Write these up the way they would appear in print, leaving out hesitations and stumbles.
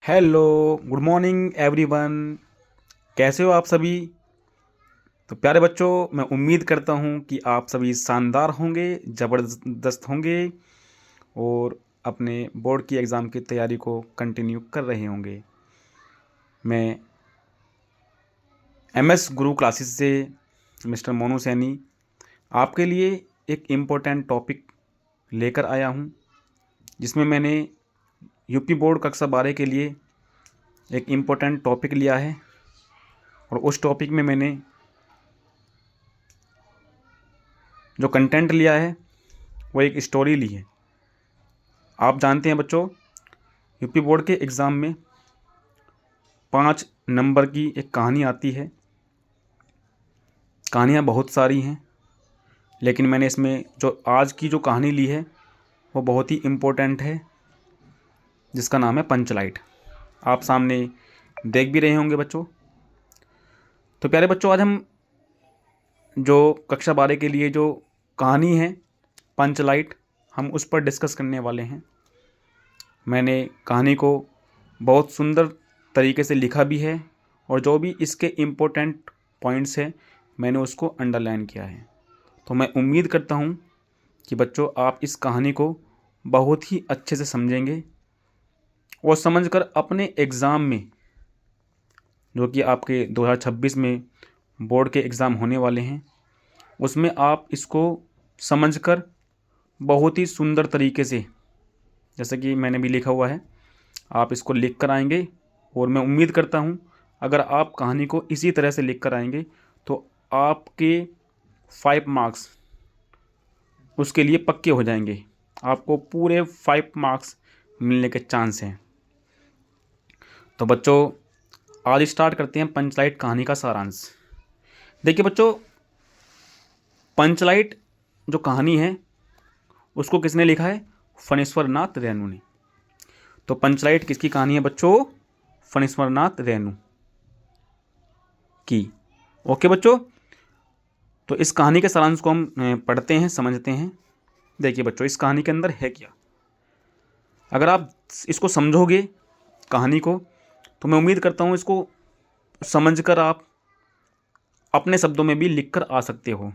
Hello, good morning everyone. कैसे हो आप सभी? तो प्यारे बच्चों, मैं उम्मीद करता हूँ कि आप सभी शानदार होंगे, ज़बरदस्त होंगे और अपने बोर्ड की एग्ज़ाम की तैयारी को कंटिन्यू कर रहे होंगे। मैं एमएस गुरु क्लासेस से मिस्टर मोनू सैनी आपके लिए एक इम्पोर्टेंट टॉपिक लेकर आया हूँ, जिसमें मैंने यूपी बोर्ड कक्षा 12 के लिए एक इम्पोर्टेंट टॉपिक लिया है और उस टॉपिक में मैंने जो कंटेंट लिया है वो एक स्टोरी ली है। आप जानते हैं बच्चों, यूपी बोर्ड के एग्ज़ाम में 5 नंबर की एक कहानी आती है। कहानियाँ बहुत सारी हैं, लेकिन मैंने इसमें जो आज की जो कहानी ली है वो बहुत ही इम्पोर्टेंट है, जिसका नाम है पंचलाइट। आप सामने देख भी रहे होंगे बच्चों। तो प्यारे बच्चों, आज हम जो कक्षा 12 के लिए जो कहानी है पंचलाइट, हम उस पर डिस्कस करने वाले हैं। मैंने कहानी को बहुत सुंदर तरीके से लिखा भी है और जो भी इसके इम्पोर्टेंट पॉइंट्स हैं मैंने उसको अंडरलाइन किया है। तो मैं उम्मीद करता हूँ कि बच्चों आप इस कहानी को बहुत ही अच्छे से समझेंगे और समझकर अपने एग्ज़ाम में, जो कि आपके 2026 में बोर्ड के एग्ज़ाम होने वाले हैं, उसमें आप इसको समझकर बहुत ही सुंदर तरीके से, जैसे कि मैंने भी लिखा हुआ है, आप इसको लिख कर आएंगे। और मैं उम्मीद करता हूँ अगर आप कहानी को इसी तरह से लिख कर आएंगे तो आपके 5 मार्क्स उसके लिए पक्के हो जाएंगे। आपको पूरे 5 मार्क्स मिलने के चांस हैं। तो बच्चों आज स्टार्ट करते हैं पंचलाइट कहानी का सारांश। देखिए बच्चों, पंचलाइट जो कहानी है उसको किसने लिखा है? फणीश्वर नाथ रेणु ने। तो पंचलाइट किसकी कहानी है बच्चों? फणीश्वर नाथ रेणु की। ओके बच्चों, तो इस कहानी के सारांश को हम पढ़ते हैं, समझते हैं। देखिए बच्चों, इस कहानी के अंदर है क्या। अगर आप इसको समझोगे कहानी को, तो मैं उम्मीद करता हूँ इसको समझकर आप अपने शब्दों में भी लिख कर आ सकते हो।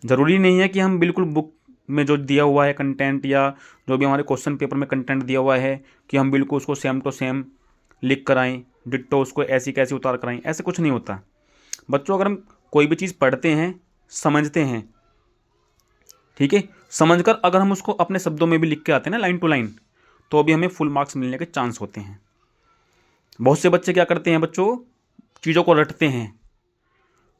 ज़रूरी नहीं है कि हम बिल्कुल बुक में जो दिया हुआ है कंटेंट या जो भी हमारे क्वेश्चन पेपर में कंटेंट दिया हुआ है कि हम बिल्कुल उसको सेम टू सेम लिख कर आएँ, डिट्टो उसको ऐसी कैसी उतार कर आएँ। ऐसे कुछ नहीं होता बच्चों। अगर हम कोई भी चीज़ पढ़ते हैं, समझते हैं, ठीक है, समझकर अगर हम उसको अपने शब्दों में भी लिख के आते हैं ना, लाइन टू लाइन, तो भी हमें फुल मार्क्स मिलने के चांस होते हैं। बहुत से बच्चे क्या करते हैं बच्चों, चीज़ों को रटते हैं।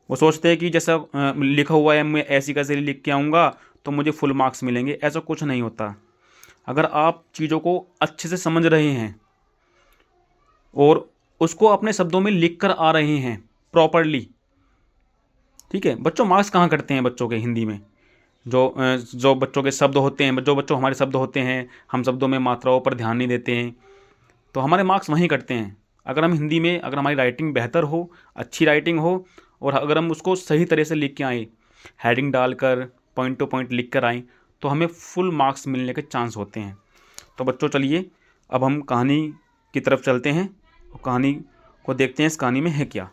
वो सोचते हैं कि जैसा लिखा हुआ है मैं ऐसी कैसे लिख के आऊँगा तो मुझे फुल मार्क्स मिलेंगे। ऐसा कुछ नहीं होता। अगर आप चीज़ों को अच्छे से समझ रहे हैं और उसको अपने शब्दों में लिख कर आ रहे हैं प्रॉपरली, ठीक है बच्चों। मार्क्स कहाँ कटते हैं बच्चों के हिंदी में? जो बच्चों के शब्द होते हैं, जो बच्चों हमारे शब्द होते हैं, हम शब्दों में मात्राओं पर ध्यान नहीं देते हैं, तो हमारे मार्क्स वहीं कटते हैं। अगर हम हिंदी में, अगर हमारी राइटिंग बेहतर हो, अच्छी राइटिंग हो, और अगर हम उसको सही तरह से लिख के आएँ, हेडिंग डालकर पॉइंट टू पॉइंट लिख कर आएँ, तो हमें फुल मार्क्स मिलने के चांस होते हैं। तो बच्चों चलिए अब हम कहानी की तरफ चलते हैं और कहानी को देखते हैं इस कहानी में है क्या।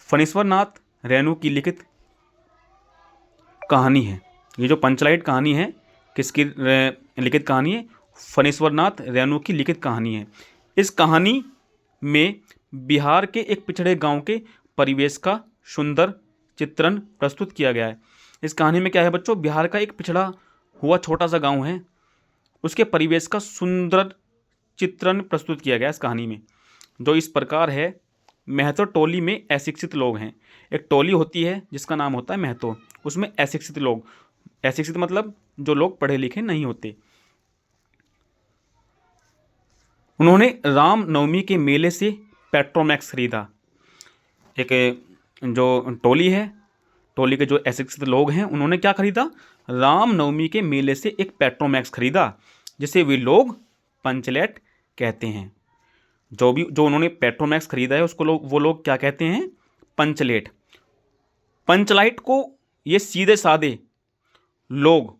फणीश्वर नाथ रेणु की लिखित कहानी है। ये जो पंचलाइट कहानी है किसकी लिखित कहानी है? फणीश्वर नाथ रेणु की लिखित कहानी है। इस कहानी में बिहार के एक पिछड़े गांव के परिवेश का सुंदर चित्रण प्रस्तुत किया गया है। इस कहानी में क्या है बच्चों? बिहार का एक पिछड़ा हुआ छोटा सा गांव है, उसके परिवेश का सुंदर चित्रण प्रस्तुत किया गया इस कहानी में, जो इस प्रकार है। महतो टोली में अशिक्षित लोग हैं। एक टोली होती है जिसका नाम होता है महतो, उसमें अशिक्षित लोग, अशिक्षित मतलब जो लोग पढ़े लिखे नहीं होते। उन्होंने राम नवमी के मेले से पेट्रोमैक्स खरीदा। एक जो टोली है, टोली के जो अशिक्षित लोग हैं, उन्होंने क्या खरीदा? राम नवमी के मेले से एक पेट्रोमैक्स खरीदा, जिसे वे लोग पंचलेट कहते हैं। जो उन्होंने पेट्रोमैक्स खरीदा है उसको वो लोग क्या कहते हैं? पंचलेट। पंचलाइट को ये सीधे साधे लोग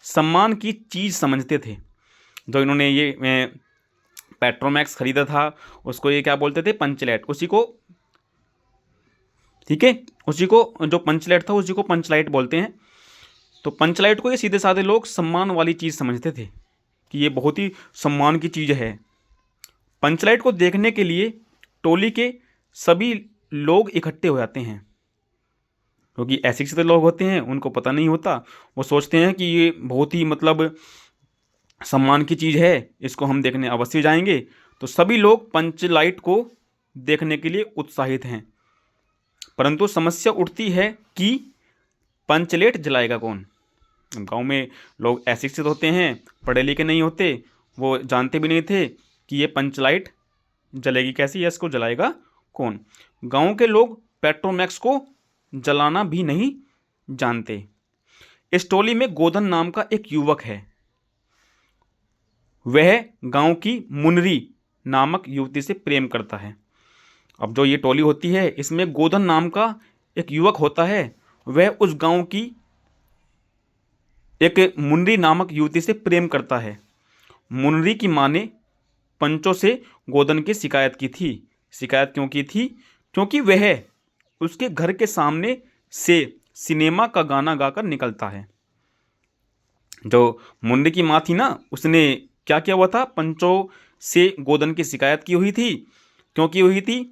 सम्मान की चीज़ समझते थे। जो इन्होंने ये पेट्रोमैक्स खरीदा था उसको ये क्या बोलते थे, पंचलाइट, उसी को, ठीक है, उसी को जो पंचलाइट था उसी को पंचलाइट बोलते हैं। तो पंचलाइट को ये सीधे साधे लोग सम्मान वाली चीज़ समझते थे कि ये बहुत ही सम्मान की चीज़ है। पंचलाइट को देखने के लिए टोली के सभी लोग इकट्ठे हो जाते हैं, क्योंकि अशिक्षित लोग होते हैं, उनको पता नहीं होता, वो सोचते हैं कि ये बहुत ही मतलब सम्मान की चीज़ है, इसको हम देखने अवश्य जाएंगे। तो सभी लोग पंचलाइट को देखने के लिए उत्साहित हैं, परंतु समस्या उठती है कि पंचलाइट जलाएगा कौन। गांव में लोग अशिक्षित होते हैं, पढ़े लिखे नहीं होते, वो जानते भी नहीं थे कि ये पंचलाइट जलेगी कैसे या इसको जलाएगा कौन। गांव के लोग पेट्रोमैक्स को जलाना भी नहीं जानते। इस टोली में गोधन नाम का एक युवक है, वह गांव की मुनरी नामक युवती से प्रेम करता है। अब जो ये टोली होती है इसमें गोधन नाम का एक युवक होता है, वह उस गांव की एक मुनरी नामक युवती से प्रेम करता है। मुनरी की माँ ने पंचों से गोधन की शिकायत की थी। शिकायत क्यों की थी? क्योंकि वह उसके घर के सामने से सिनेमा का गाना गाकर निकलता है। जो मुनरी की माँ थी ना, उसने क्या किया हुआ था, पंचों से गोधन की शिकायत की हुई थी। क्यों की हुई थी?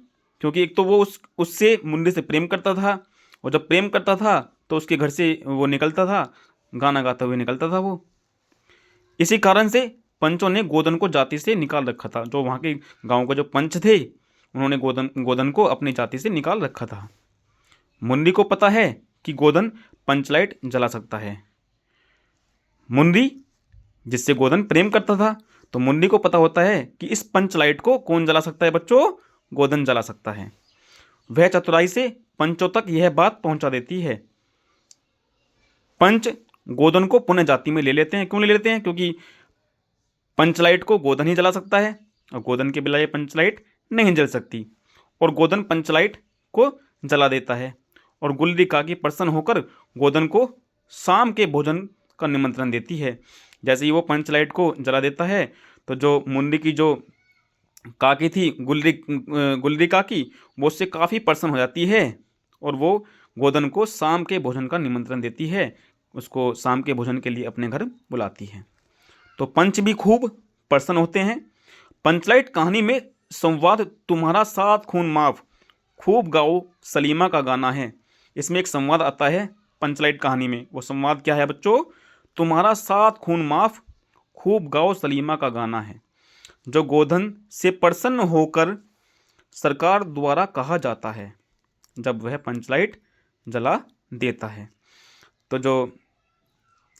क्योंकि एक तो वो उससे मुनरी से प्रेम करता था, और जब प्रेम करता था तो उसके घर से वो निकलता था, गाना गाते हुए निकलता था वो। इसी कारण से पंचों ने गोधन को जाति से निकाल रखा था। जो वहाँ के गांव के जो पंच थे उन्होंने गोधन को अपनी जाति से निकाल रखा था। मुनरी को पता है कि गोधन पंचलाइट जला सकता है। मुनरी जिससे गोधन प्रेम करता था, तो मुनरी को पता होता है कि इस पंचलाइट को कौन जला सकता है बच्चों, गोधन जला सकता है। वह चतुराई से पंचों तक यह बात पहुंचा देती है। पंच गोधन को पुनः जाति में ले लेते हैं। क्यों ले लेते हैं? क्योंकि पंचलाइट को गोधन ही जला सकता है, और गोधन के बिना ये पंचलाइट नहीं जल सकती। और गोधन पंचलाइट को जला देता है, और गुलरी काकी प्रसन्न होकर गोधन को शाम के भोजन का निमंत्रण देती है। जैसे ही वो पंचलाइट को जला देता है, तो जो मुनरी की जो काकी थी, गुलरी काकी, वो उससे काफ़ी प्रसन्न हो जाती है, और वो गोधन को शाम के भोजन का निमंत्रण देती है, उसको शाम के भोजन के लिए अपने घर बुलाती है। तो पंच भी खूब प्रसन्न होते हैं। पंचलाइट कहानी में संवाद तुम्हारा सात खून माफ खूब गाओ सलीमा का गाना है। इसमें एक संवाद आता है पंचलाइट कहानी में। वो संवाद क्या है बच्चों? तुम्हारा सात खून माफ खूब गाओ सलीमा का गाना है, जो गोधन से प्रसन्न होकर सरकार द्वारा कहा जाता है जब वह पंचलाइट जला देता है। तो जो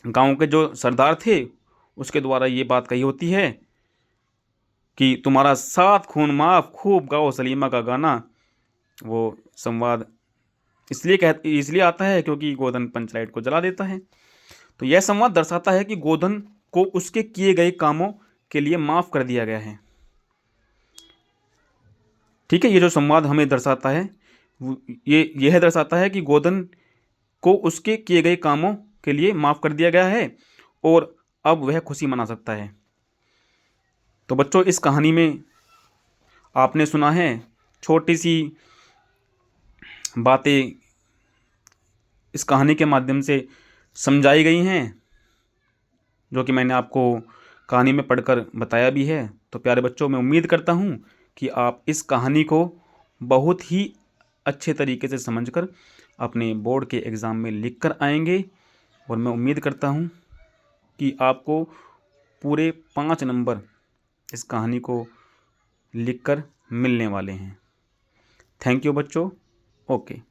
गांव के जो सरदार थे उसके द्वारा ये बात कही होती है कि तुम्हारा सात खून माफ खूब गाओ सलीमा का गाना। वो संवाद इसलिए आता है क्योंकि गोधन पंचलाइट को जला देता है। तो यह संवाद दर्शाता है कि गोधन को उसके किए गए कामों के लिए माफ कर दिया गया है। ठीक है, ये जो संवाद हमें दर्शाता है यह दर्शाता है कि गोधन को उसके किए गए कामों के लिए माफ कर दिया गया है, और अब वह खुशी मना सकता है। तो बच्चों, इस कहानी में आपने सुना है छोटी सी बातें इस कहानी के माध्यम से समझाई गई हैं, जो कि मैंने आपको कहानी में पढ़कर बताया भी है। तो प्यारे बच्चों, मैं उम्मीद करता हूँ कि आप इस कहानी को बहुत ही अच्छे तरीके से समझकर अपने बोर्ड के एग्ज़ाम में लिख कर आएंगे, और मैं उम्मीद करता हूँ कि आपको पूरे 5 नंबर इस कहानी को लिखकर मिलने वाले हैं। थैंक यू बच्चों। ओके।